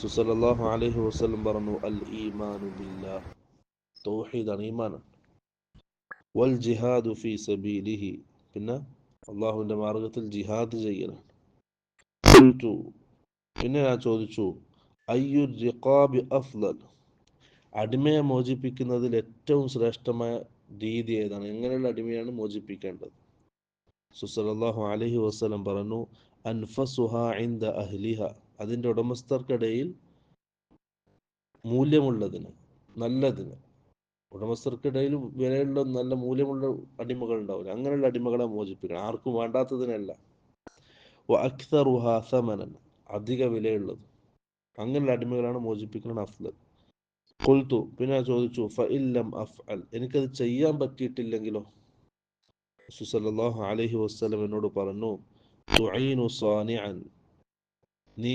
സല്ലല്ലാഹു അലൈഹി വസല്ലം പറഞ്ഞു, അൽ ഈമാനു ബില്ലാഹ്, തൗഹീദാണ്, ഈമാനാണ്. വൽ ജിഹാദു ഫീ സബീലിഹി, പിന്നെ അള്ളാഹുവിൻ്റെ മാർഗത്തിൽ ജിഹാദ് ചെയ്യലാണ്. ഖുൽതു, പിന്നെ ഞാൻ ചോദിച്ചു, അയ്യു റിഖാബി അഫ്ളൽ, അടിമയെ മോചിപ്പിക്കുന്നതിൽ ഏറ്റവും ശ്രേഷ്ഠമായ രീതി ഏതാണ്? എങ്ങനെയുള്ള അടിമയാണ് മോചിപ്പിക്കേണ്ടത്? സല്ലല്ലാഹു അലൈഹി വസല്ലം പറഞ്ഞു, അൻഫസുഹാ ഇൻദ അഹ്ലിഹ, അതിൻ്റെ ഉടമസ്ഥർക്കിടയിൽ മൂല്യമുള്ളതിന്, നല്ലതിന്, ഉടമസ്ഥർക്കിടയിൽ വിലയുള്ള നല്ല മൂല്യമുള്ള അടിമകൾ ഉണ്ടാവില്ല, അങ്ങനെയുള്ള അടിമകളെ മോചിപ്പിക്കണം, ആർക്കും വേണ്ടാത്തതിനല്ല. വ അക്തറുഹാ സമനൻ, അധിക വിലയുള്ളത്, അങ്ങനെയുള്ള അടിമകളാണ് മോചിപ്പിക്കണം അഫ്ലൽ. ഖുൽതു, പിന്നെ ഞാൻ ചോദിച്ചു, ഫഇല്ലം അഫ്അൽ, എനിക്കത് ചെയ്യാൻ പറ്റിയിട്ടില്ലെങ്കിലോ? സല്ലല്ലാഹു അലൈഹി വസല്ലം എന്നോട് പറഞ്ഞു, തുഈനു സാനിഅൻ, നീ